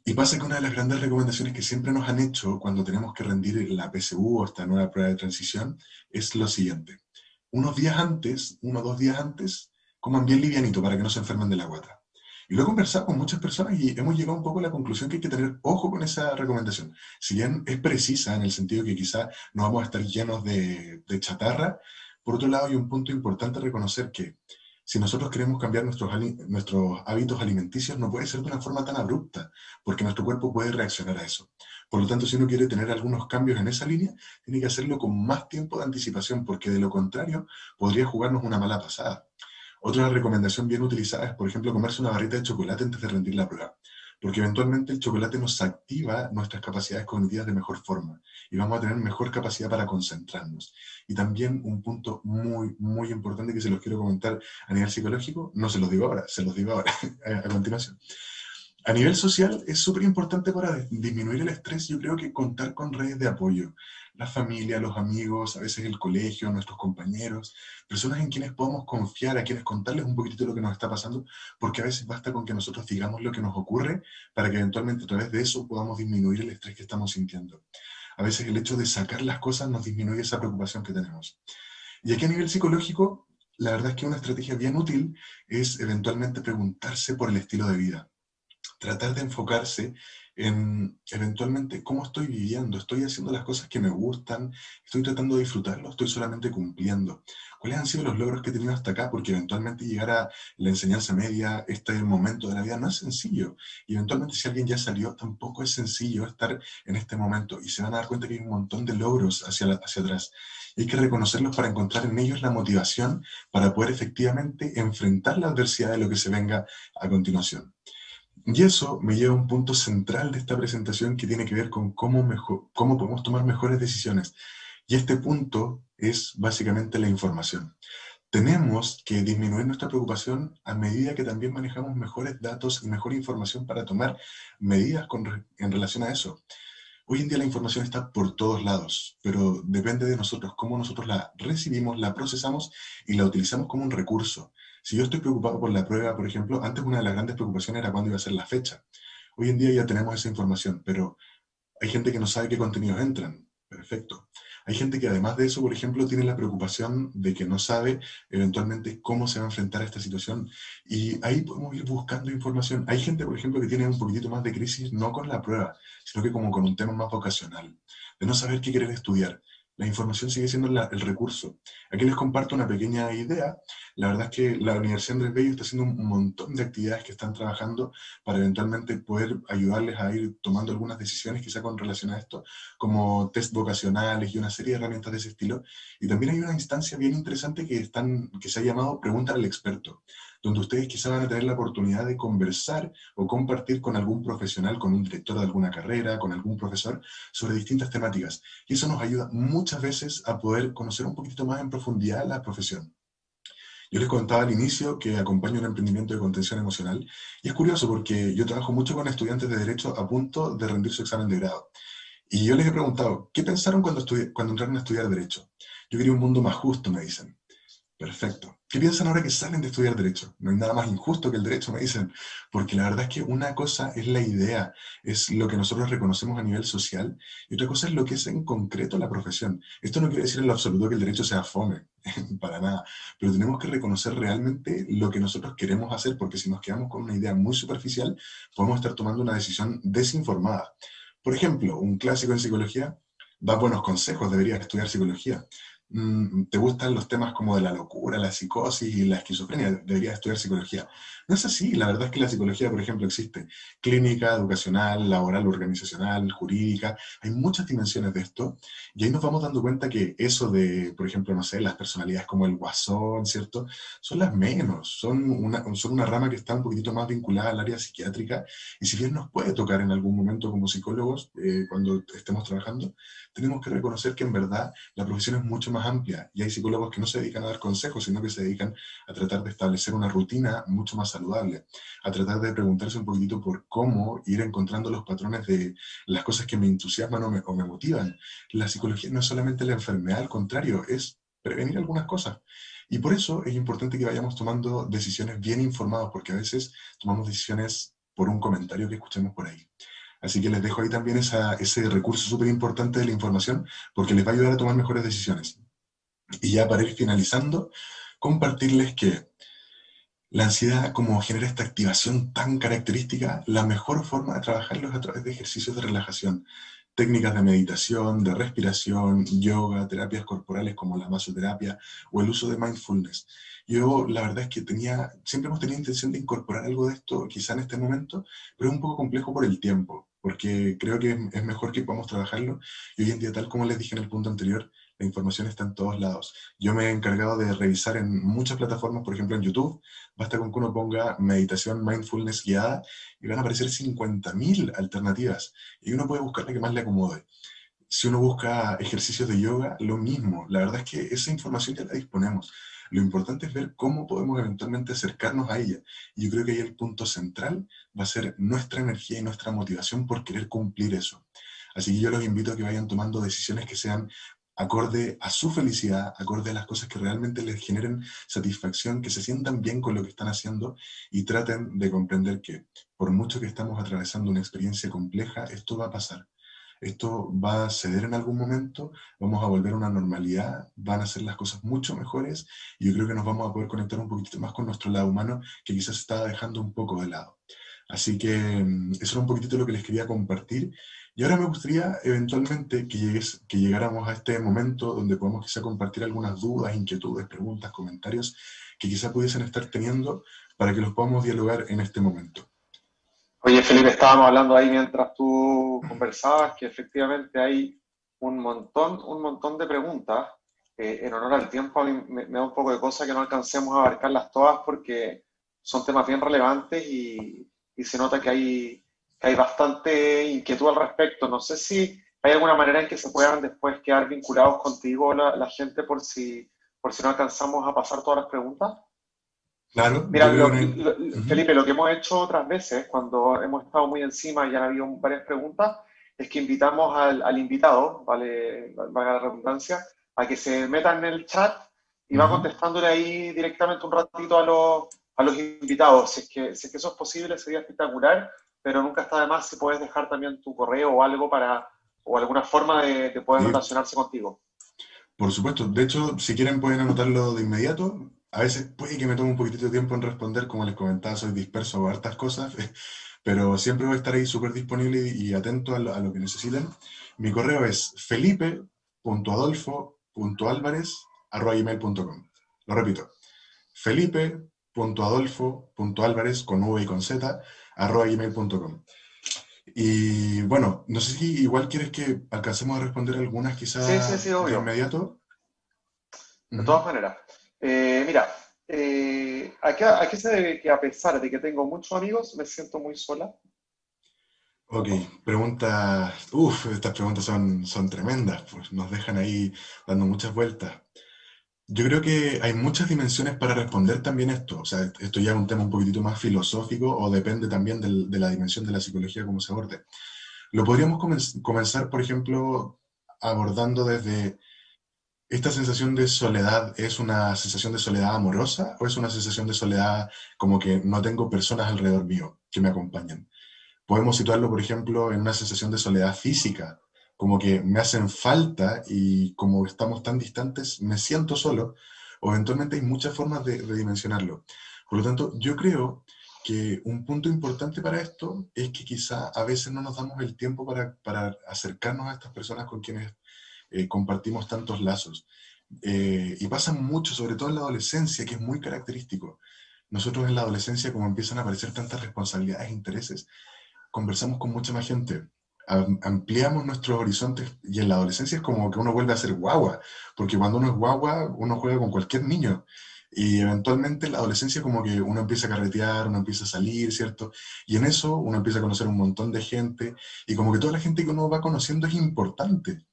y pasa que una de las grandes recomendaciones que siempre nos han hecho cuando tenemos que rendir la PSU o esta nueva prueba de transición es lo siguiente. Unos días antes, 1 o 2 días antes, coman bien livianito para que no se enfermen de la guata. Y lo he conversado con muchas personas y hemos llegado un poco a la conclusión que hay que tener ojo con esa recomendación. Si bien es precisa en el sentido que quizá no vamos a estar llenos de chatarra, por otro lado hay un punto importante a reconocer que si nosotros queremos cambiar nuestros hábitos alimenticios, no puede ser de una forma tan abrupta, porque nuestro cuerpo puede reaccionar a eso. Por lo tanto, si uno quiere tener algunos cambios en esa línea, tiene que hacerlo con más tiempo de anticipación, porque de lo contrario podría jugarnos una mala pasada. Otra recomendación bien utilizada es, por ejemplo, comerse una barrita de chocolate antes de rendir la prueba, porque eventualmente el chocolate nos activa nuestras capacidades cognitivas de mejor forma y vamos a tener mejor capacidad para concentrarnos. Y también un punto muy, muy importante que se los quiero comentar a nivel psicológico, no se los digo ahora, se los digo ahora, a continuación. A nivel social es súper importante para disminuir el estrés, yo creo que contar con redes de apoyo. La familia, los amigos, a veces el colegio, nuestros compañeros, personas en quienes podamos confiar, a quienes contarles un poquitito lo que nos está pasando, porque a veces basta con que nosotros digamos lo que nos ocurre para que eventualmente a través de eso podamos disminuir el estrés que estamos sintiendo. A veces el hecho de sacar las cosas nos disminuye esa preocupación que tenemos. Y aquí a nivel psicológico, la verdad es que una estrategia bien útil es eventualmente preguntarse por el estilo de vida. Tratar de enfocarse en eventualmente cómo estoy viviendo, estoy haciendo las cosas que me gustan, estoy tratando de disfrutarlo, estoy solamente cumpliendo. ¿Cuáles han sido los logros que he tenido hasta acá? Porque eventualmente llegar a la enseñanza media, este momento de la vida, no es sencillo. Y eventualmente si alguien ya salió, tampoco es sencillo estar en este momento. Y se van a dar cuenta que hay un montón de logros hacia atrás. Y hay que reconocerlos para encontrar en ellos la motivación para poder efectivamente enfrentar la adversidad de lo que se venga a continuación. Y eso me lleva a un punto central de esta presentación que tiene que ver con cómo podemos tomar mejores decisiones. Y este punto es básicamente la información. Tenemos que disminuir nuestra preocupación a medida que también manejamos mejores datos y mejor información para tomar medidas en relación a eso. Hoy en día la información está por todos lados, pero depende de nosotros cómo nosotros la recibimos, la procesamos y la utilizamos como un recurso. Si yo estoy preocupado por la prueba, por ejemplo, antes una de las grandes preocupaciones era cuándo iba a ser la fecha. Hoy en día ya tenemos esa información, pero hay gente que no sabe qué contenidos entran. Perfecto. Hay gente que además de eso, por ejemplo, tiene la preocupación de que no sabe eventualmente cómo se va a enfrentar a esta situación. Y ahí podemos ir buscando información. Hay gente, por ejemplo, que tiene un poquitito más de crisis, no con la prueba, sino que como con un tema más vocacional, de no saber qué querer estudiar. La información sigue siendo el recurso. Aquí les comparto una pequeña idea. La verdad es que la Universidad Andrés Bello está haciendo un montón de actividades que están trabajando para eventualmente poder ayudarles a ir tomando algunas decisiones quizá con relación a esto, como test vocacionales y una serie de herramientas de ese estilo. Y también hay una instancia bien interesante que se ha llamado Pregúntale al experto, donde ustedes quizá van a tener la oportunidad de conversar o compartir con algún profesional, con un director de alguna carrera, con algún profesor, sobre distintas temáticas. Y eso nos ayuda muchas veces a poder conocer un poquito más en profundidad la profesión. Yo les contaba al inicio que acompaño un emprendimiento de contención emocional y es curioso porque yo trabajo mucho con estudiantes de Derecho a punto de rendir su examen de grado. Y yo les he preguntado, ¿qué pensaron cuando entraron a estudiar Derecho? Yo quería un mundo más justo, me dicen. Perfecto. ¿Qué piensan ahora que salen de estudiar Derecho? No hay nada más injusto que el derecho, me dicen, porque la verdad es que una cosa es la idea, es lo que nosotros reconocemos a nivel social, y otra cosa es lo que es en concreto la profesión. Esto no quiere decir en lo absoluto que el derecho sea fome, para nada, pero tenemos que reconocer realmente lo que nosotros queremos hacer, porque si nos quedamos con una idea muy superficial, podemos estar tomando una decisión desinformada. Por ejemplo, un clásico en psicología da buenos consejos, debería estudiar psicología. ¿Te gustan los temas como de la locura, la psicosis y la esquizofrenia? Deberías estudiar psicología. No es así, la verdad es que la psicología, por ejemplo, existe clínica, educacional, laboral, organizacional, jurídica, hay muchas dimensiones de esto, y ahí nos vamos dando cuenta que eso de, por ejemplo, no sé, las personalidades como el guasón, ¿cierto? Son las menos, son una rama que está un poquitito más vinculada al área psiquiátrica, y si bien nos puede tocar en algún momento como psicólogos, cuando estemos trabajando, tenemos que reconocer que en verdad la profesión es mucho más amplia y hay psicólogos que no se dedican a dar consejos, sino que se dedican a tratar de establecer una rutina mucho más saludable, a tratar de preguntarse un poquitito por cómo ir encontrando los patrones de las cosas que me entusiasman o me motivan. La psicología no es solamente la enfermedad, al contrario, es prevenir algunas cosas. Y por eso es importante que vayamos tomando decisiones bien informadas, porque a veces tomamos decisiones por un comentario que escuchemos por ahí. Así que les dejo ahí también ese recurso súper importante de la información, porque les va a ayudar a tomar mejores decisiones. Y ya para ir finalizando, compartirles que la ansiedad, como genera esta activación tan característica, la mejor forma de trabajarlo es a través de ejercicios de relajación, técnicas de meditación, de respiración, yoga, terapias corporales como la masoterapia o el uso de mindfulness. Yo la verdad es que siempre hemos tenido intención de incorporar algo de esto, quizá en este momento, pero es un poco complejo por el tiempo, porque creo que es mejor que podamos trabajarlo, y hoy en día, tal como les dije en el punto anterior, la información está en todos lados. Yo me he encargado de revisar en muchas plataformas, por ejemplo en YouTube, basta con que uno ponga meditación mindfulness guiada y van a aparecer 50.000 alternativas y uno puede buscar la que más le acomode. Si uno busca ejercicios de yoga, lo mismo. La verdad es que esa información ya la disponemos. Lo importante es ver cómo podemos eventualmente acercarnos a ella. Y yo creo que ahí el punto central va a ser nuestra energía y nuestra motivación por querer cumplir eso. Así que yo los invito a que vayan tomando decisiones que sean acorde a su felicidad, acorde a las cosas que realmente les generen satisfacción, que se sientan bien con lo que están haciendo y traten de comprender que por mucho que estamos atravesando una experiencia compleja, esto va a pasar. Esto va a ceder en algún momento, vamos a volver a una normalidad, van a ser las cosas mucho mejores y yo creo que nos vamos a poder conectar un poquito más con nuestro lado humano que quizás se estaba dejando un poco de lado. Así que eso era un poquitito lo que les quería compartir. Y ahora me gustaría eventualmente que llegáramos a este momento donde podemos quizá compartir algunas dudas, inquietudes, preguntas, comentarios que quizá pudiesen estar teniendo para que los podamos dialogar en este momento. Oye, Felipe, estábamos hablando ahí mientras tú conversabas que efectivamente hay un montón de preguntas. En honor al tiempo, a mí me da un poco de cosa que no alcancemos a abarcarlas todas porque son temas bien relevantes y se nota que hay bastante inquietud al respecto. No sé si hay alguna manera en que se puedan después quedar vinculados contigo la gente por si no alcanzamos a pasar todas las preguntas. Claro, yo Mira, creo que no hay... Felipe, lo que hemos hecho otras veces, cuando hemos estado muy encima y han habido varias preguntas, es que invitamos al invitado, valga la redundancia, a que se meta en el chat y va contestándole ahí directamente un ratito a los invitados. Si es que eso es posible, sería espectacular, pero nunca está de más si puedes dejar también tu correo o algo o alguna forma de poder Sí, relacionarse contigo. por supuesto. De hecho, si quieren pueden anotarlo de inmediato. A veces puede que me tome un poquitito de tiempo en responder, como les comentaba, soy disperso a hartas cosas, pero siempre voy a estar ahí súper disponible y atento a lo que necesiten. Mi correo es felipe.adolfo.alvarez@gmail.com. Lo repito, felipe.adolfo.alvarez con V y con Z, @gmail.com. Y bueno, no sé si igual quieres que alcancemos a responder algunas Sí, sí, quizá sí, de obvio. inmediato. De Ujú. todas maneras. Mira, ¿a qué se debe que a pesar de que tengo muchos amigos, me siento muy sola? Ok, preguntas, estas preguntas son tremendas, pues nos dejan ahí dando muchas vueltas. Yo creo que hay muchas dimensiones para responder también esto, o sea, esto ya es un tema un poquitito más filosófico o depende también de la dimensión de la psicología como se aborde. Lo podríamos comenzar, por ejemplo, abordando desde esta sensación de soledad. ¿Es una sensación de soledad amorosa o es una sensación de soledad como que no tengo personas alrededor mío que me acompañen? Podemos situarlo, por ejemplo, en una sensación de soledad física, como que me hacen falta y como estamos tan distantes, me siento solo, o eventualmente hay muchas formas de dimensionarlo. Por lo tanto, yo creo que un punto importante para esto es que quizá a veces no nos damos el tiempo para acercarnos a estas personas con quienes compartimos tantos lazos. Y pasa mucho, sobre todo en la adolescencia, que es muy característico. Nosotros en la adolescencia, como empiezan a aparecer tantas responsabilidades e intereses, conversamos con mucha más gente, ampliamos nuestros horizontes y en la adolescencia es como que uno vuelve a ser guagua, porque cuando uno es guagua, uno juega con cualquier niño. Y eventualmente en la adolescencia como que uno empieza a carretear, uno empieza a salir, ¿cierto? Y en eso uno empieza a conocer un montón de gente y como que toda la gente que uno va conociendo es importante.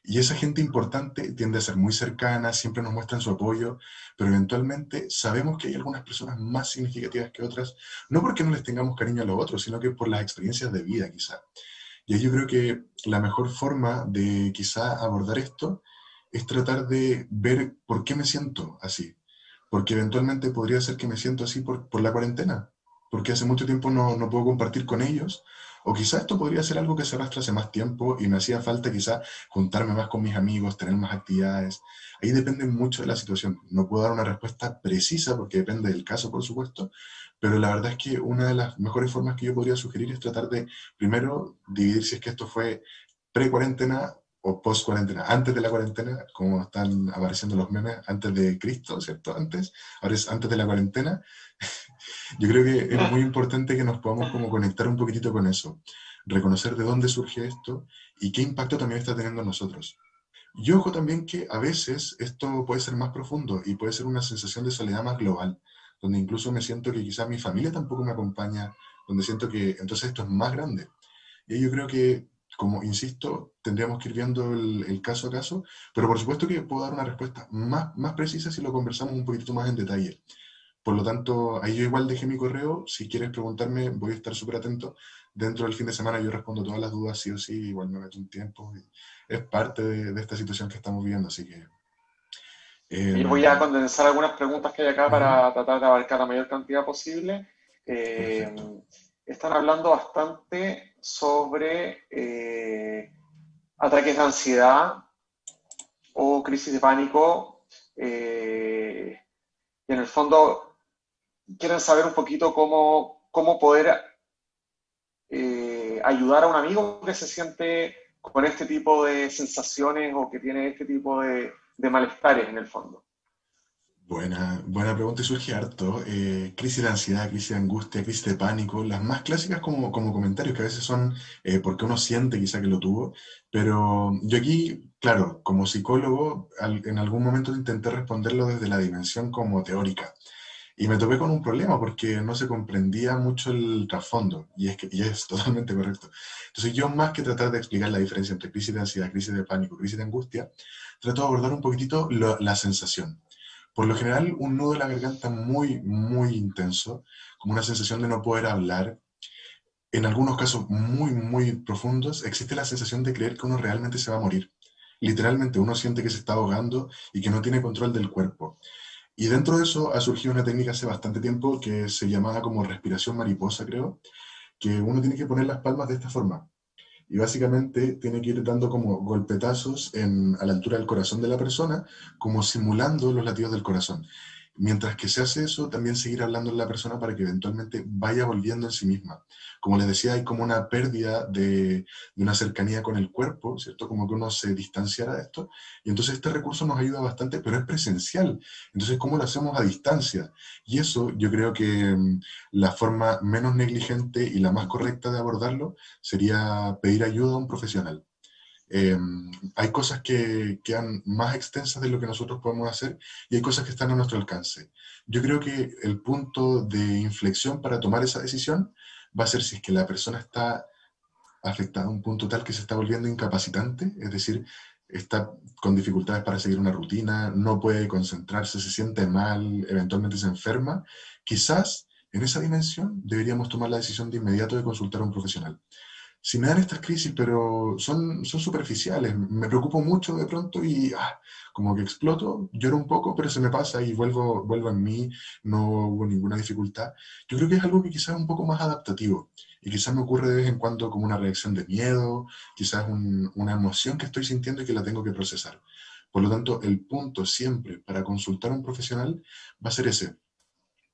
Y esa gente importante tiende a ser muy cercana, siempre nos muestran su apoyo, pero eventualmente sabemos que hay algunas personas más significativas que otras, no porque no les tengamos cariño a los otros, sino que por las experiencias de vida quizá. Y ahí yo creo que la mejor forma de quizá abordar esto es tratar de ver por qué me siento así. Porque eventualmente podría ser que me siento así por la cuarentena, porque hace mucho tiempo no puedo compartir con ellos, o quizá esto podría ser algo que se arrastra hace más tiempo y me hacía falta quizá juntarme más con mis amigos, tener más actividades. Ahí depende mucho de la situación. No puedo dar una respuesta precisa porque depende del caso, por supuesto, pero la verdad es que una de las mejores formas que yo podría sugerir es tratar de, primero, dividir si es que esto fue pre-cuarentena o post-cuarentena, antes de la cuarentena, como están apareciendo los memes, antes de Cristo, ¿cierto? Antes, ahora es antes de la cuarentena. Yo creo que es muy importante que nos podamos como conectar un poquitito con eso, reconocer de dónde surge esto y qué impacto también está teniendo en nosotros. Y ojo también que a veces esto puede ser más profundo y puede ser una sensación de soledad más global, donde incluso me siento que quizá mi familia tampoco me acompaña, donde siento que entonces esto es más grande. Y yo creo que, como insisto, tendríamos que ir viendo el caso a caso, pero por supuesto que puedo dar una respuesta más precisa si lo conversamos un poquito más en detalle. Por lo tanto, ahí yo igual dejé mi correo. Si quieres preguntarme, voy a estar súper atento. Dentro del fin de semana yo respondo todas las dudas, sí o sí. Igual me meto un tiempo. Y es parte de esta situación que estamos viviendo, así que... Yo voy a em, condensar algunas preguntas que hay acá ujú, para tratar de abarcar la mayor cantidad posible. Eh, perfecto. Están hablando bastante sobre ataques de ansiedad o crisis de pánico. Y en el fondo quieren saber un poquito cómo poder ayudar a un amigo que se siente con este tipo de sensaciones o que tiene este tipo de malestares en el fondo. Buena pregunta y surge harto. Crisis de ansiedad, crisis de angustia, crisis de pánico, las más clásicas como comentarios que a veces son porque uno siente quizá que lo tuvo, pero yo aquí, claro, como psicólogo, en algún momento intenté responderlo desde la dimensión como teórica. Y me topé con un problema porque no se comprendía mucho el trasfondo, y es totalmente correcto. Entonces yo más que tratar de explicar la diferencia entre crisis de ansiedad, crisis de pánico, crisis de angustia, trato de abordar un poquitito la sensación. Por lo general, un nudo en la garganta muy intenso, como una sensación de no poder hablar. En algunos casos muy profundos, existe la sensación de creer que uno realmente se va a morir. Literalmente, uno siente que se está ahogando y que no tiene control del cuerpo. Y dentro de eso ha surgido una técnica hace bastante tiempo que se llamaba como respiración mariposa, creo, que uno tiene que poner las palmas de esta forma. Y básicamente tiene que ir dando como golpetazos a la altura del corazón de la persona, como simulando los latidos del corazón. Mientras que se hace eso, también seguir hablando en la persona para que eventualmente vaya volviendo en sí misma. Como les decía, hay como una pérdida de una cercanía con el cuerpo, ¿cierto? Como que uno se distanciara de esto. Y entonces este recurso nos ayuda bastante, pero es presencial. Entonces, ¿cómo lo hacemos a distancia? Y eso yo creo que la forma menos negligente y la más correcta de abordarlo sería pedir ayuda a un profesional. Eh, Hay cosas que quedan más extensas de lo que nosotros podemos hacer y hay cosas que están a nuestro alcance. Yo creo que el punto de inflexión para tomar esa decisión va a ser si es que la persona está afectada a un punto tal que se está volviendo incapacitante, es decir, está con dificultades para seguir una rutina, no puede concentrarse, se siente mal, eventualmente se enferma. Quizás en esa dimensión deberíamos tomar la decisión de inmediato de consultar a un profesional. si me dan estas crisis, pero son superficiales, me preocupo mucho de pronto y como que exploto, lloro un poco, pero se me pasa y vuelvo en mí, no hubo ninguna dificultad. Yo creo que es algo que quizás es un poco más adaptativo y quizás me ocurre de vez en cuando como una reacción de miedo, quizás una emoción que estoy sintiendo y que la tengo que procesar. Por lo tanto, el punto siempre para consultar a un profesional va a ser ese.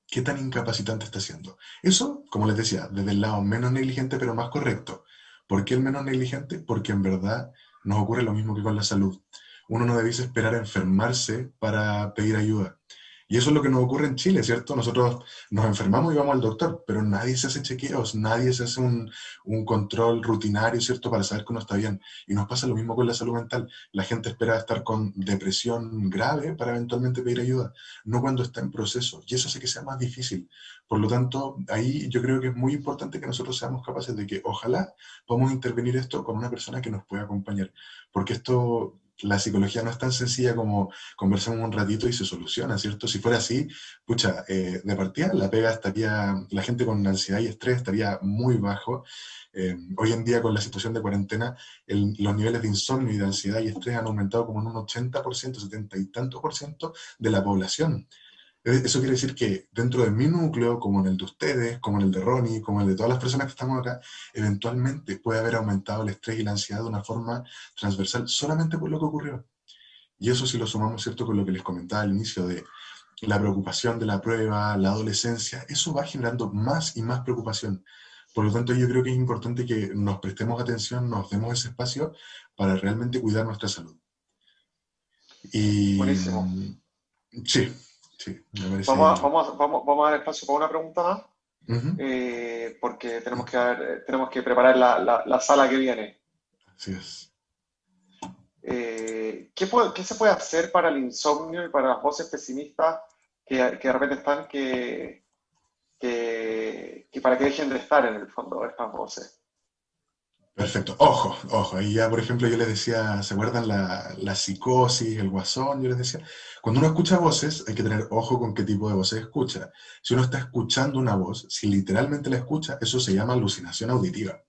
¿Qué tan incapacitante está siendo? Eso, como les decía, desde el lado menos negligente pero más correcto. ¿Por qué el menos negligente? Porque en verdad nos ocurre lo mismo que con la salud. Uno no debiese esperar a enfermarse para pedir ayuda. Y eso es lo que nos ocurre en Chile, ¿cierto? Nosotros nos enfermamos y vamos al doctor, pero nadie se hace chequeos, nadie se hace un control rutinario, ¿cierto? Para saber que uno está bien. Y nos pasa lo mismo con la salud mental. La gente espera estar con depresión grave para eventualmente pedir ayuda, no cuando está en proceso. Y eso hace que sea más difícil. Por lo tanto, ahí yo creo que es muy importante que nosotros seamos capaces de que ojalá podamos intervenir esto con una persona que nos pueda acompañar. Porque esto, la psicología no es tan sencilla como conversamos un ratito y se soluciona, ¿cierto? Si fuera así, pucha, de partida la pega estaría, la gente con ansiedad y estrés estaría muy bajo. Hoy en día con la situación de cuarentena, los niveles de insomnio y de ansiedad y estrés han aumentado como en un 80%, 70 y tanto por ciento de la población. Eso quiere decir que dentro de mi núcleo, como en el de ustedes, como en el de Ronnie, como en el de todas las personas que estamos acá, eventualmente puede haber aumentado el estrés y la ansiedad de una forma transversal solamente por lo que ocurrió. Y eso si lo sumamos, ¿cierto?, con lo que les comentaba al inicio de la preocupación de la prueba, la adolescencia, eso va generando más y más preocupación. Por lo tanto, yo creo que es importante que nos prestemos atención, nos demos ese espacio para realmente cuidar nuestra salud. Y Buenísimo. sí, sí, me parece. Vamos a dar espacio para una pregunta más, Ujú, porque tenemos que preparar la sala que viene. así es. ¿Qué se puede hacer para el insomnio y para las voces pesimistas que de repente están que para que dejen de estar en el fondo estas voces? Perfecto. Ojo, ojo. Ahí ya, por ejemplo, yo les decía, ¿se acuerdan la psicosis, el guasón? Yo les decía, cuando uno escucha voces, hay que tener ojo con qué tipo de voces escucha. Si uno está escuchando una voz, si literalmente la escucha, eso se llama alucinación auditiva.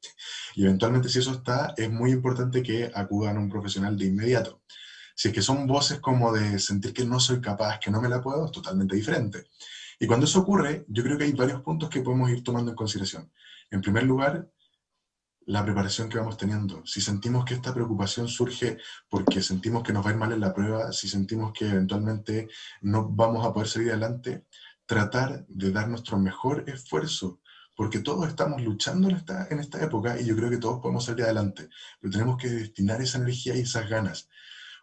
Y eventualmente, si eso está, es muy importante que acudan a un profesional de inmediato. Si es que son voces como de sentir que no soy capaz, que no me la puedo, es totalmente diferente. Y cuando eso ocurre, yo creo que hay varios puntos que podemos ir tomando en consideración. En primer lugar, la preparación que vamos teniendo. Si sentimos que esta preocupación surge porque sentimos que nos va a ir mal en la prueba, si sentimos que eventualmente no vamos a poder salir adelante, tratar de dar nuestro mejor esfuerzo, porque todos estamos luchando en esta época y yo creo que todos podemos salir adelante, pero tenemos que destinar esa energía y esas ganas.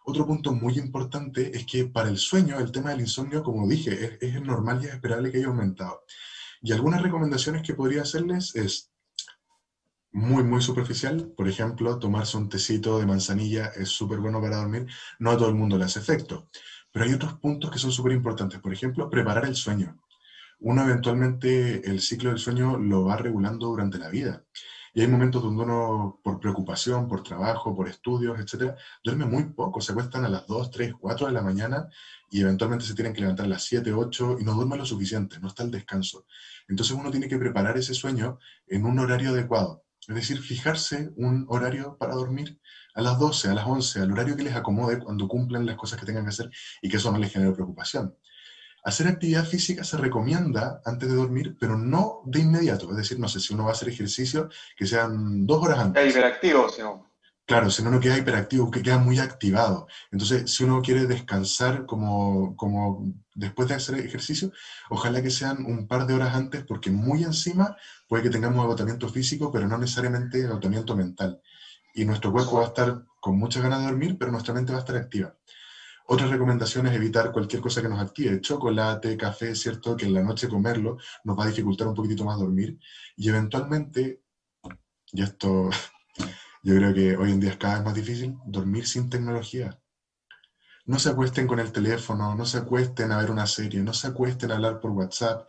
Otro punto muy importante es que para el sueño, el tema del insomnio, como dije, es normal y es esperable que haya aumentado. Y algunas recomendaciones que podría hacerles es muy superficial. Por ejemplo, tomarse un tecito de manzanilla es súper bueno para dormir. No a todo el mundo le hace efecto. Pero hay otros puntos que son súper importantes. Por ejemplo, preparar el sueño. Uno eventualmente el ciclo del sueño lo va regulando durante la vida. Y hay momentos donde uno, por preocupación, por trabajo, por estudios, etcétera, duerme muy poco. Se acuestan a las 2, 3, 4 de la mañana y eventualmente se tienen que levantar a las 7, 8 y no duerme lo suficiente, no está el descanso. Entonces uno tiene que preparar ese sueño en un horario adecuado. Es decir, fijarse un horario para dormir a las 12, a las 11, al horario que les acomode cuando cumplan las cosas que tengan que hacer y que eso no les genere preocupación. Hacer actividad física se recomienda antes de dormir, pero no de inmediato. Es decir, no sé, si uno va a hacer ejercicio, que sean 2 horas Es antes. hiperactivo, si no. Claro, si no uno queda hiperactivo, que queda muy activado. Entonces, si uno quiere descansar como después de hacer ejercicio, ojalá que sean un par de horas antes, porque muy encima puede que tengamos agotamiento físico, pero no necesariamente agotamiento mental. Y nuestro Por cuerpo va a supuesto. estar con muchas ganas de dormir, pero nuestra mente va a estar activa. Otra recomendación es evitar cualquier cosa que nos active, chocolate, café, ¿cierto? Que en la noche comerlo nos va a dificultar un poquitito más dormir. Y eventualmente, y esto yo creo que hoy en día es cada vez más difícil, dormir sin tecnología. No se acuesten con el teléfono, no se acuesten a ver una serie, no se acuesten a hablar por WhatsApp.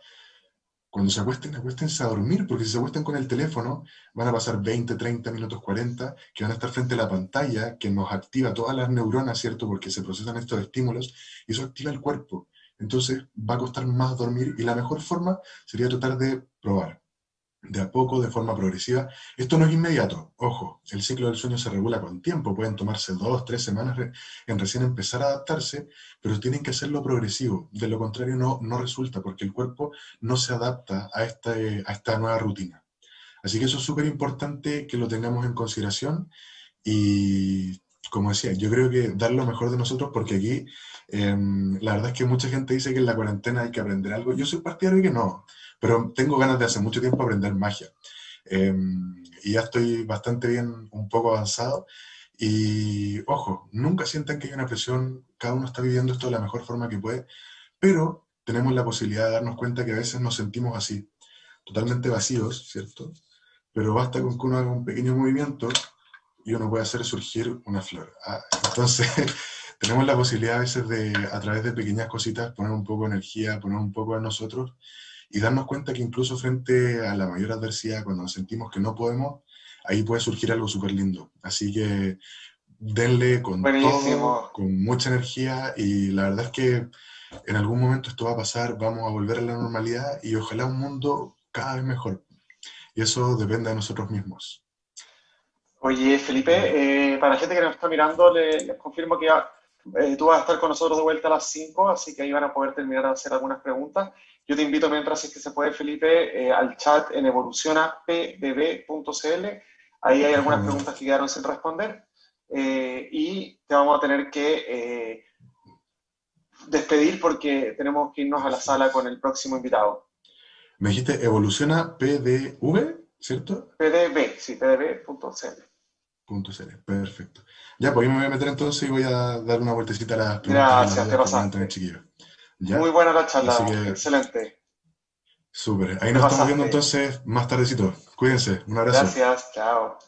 Cuando se acuesten, acuéstense a dormir, porque si se acuestan con el teléfono, van a pasar 20, 30 minutos, 40, que van a estar frente a la pantalla, que nos activa todas las neuronas, ¿cierto? Porque se procesan estos estímulos, y eso activa el cuerpo. Entonces va a costar más dormir, y la mejor forma sería tratar de probar. de a poco, de forma progresiva. Esto no es inmediato, ojo, el ciclo del sueño se regula con tiempo, pueden tomarse 2, 3 semanas en recién empezar a adaptarse, pero tienen que hacerlo progresivo, de lo contrario no resulta, porque el cuerpo no se adapta a esta nueva rutina. Así que eso es súper importante que lo tengamos en consideración y, como decía, yo creo que dar lo mejor de nosotros, porque aquí la verdad es que mucha gente dice que en la cuarentena hay que aprender algo. Yo soy partidario de que no, pero tengo ganas de hace mucho tiempo aprender magia. Eh, y ya estoy bastante bien, un poco avanzado. Y ojo, nunca sientan que hay una presión, cada uno está viviendo esto de la mejor forma que puede, pero tenemos la posibilidad de darnos cuenta que a veces nos sentimos así, totalmente vacíos, ¿cierto? Pero basta con que uno haga un pequeño movimiento y uno puede hacer surgir una flor. Entonces, tenemos la posibilidad a veces de, a través de pequeñas cositas, poner un poco de energía, poner un poco de nosotros y darnos cuenta que incluso frente a la mayor adversidad, cuando sentimos que no podemos, ahí puede surgir algo súper lindo. Así que denle con todo, Buenísimo. con mucha energía y la verdad es que en algún momento esto va a pasar, vamos a volver a la normalidad y ojalá un mundo cada vez mejor. Y eso depende de nosotros mismos. Oye, Felipe, para la gente que nos está mirando, les confirmo que tú vas a estar con nosotros de vuelta a las 5, así que ahí van a poder terminar de hacer algunas preguntas. Yo te invito mientras, si es que se puede, Felipe, al chat en evolucionapbb.cl. Ahí hay algunas preguntas que quedaron sin responder y te vamos a tener que despedir porque tenemos que irnos a la sala con el próximo invitado. Me dijiste evoluciona PDV, ¿cierto? PDB, sí, pdb.cl. .cl, perfecto. Ya, pues yo me voy a meter entonces y voy a dar una vueltecita a las preguntas y las Gracias, te dudas que puedan tener pasaste. chiquillos. Muy ¿Ya? buena la Así charla, que, excelente. súper. Ahí Te nos estamos viendo pasaste. entonces más tardecito. Cuídense. Un abrazo. Gracias, chao.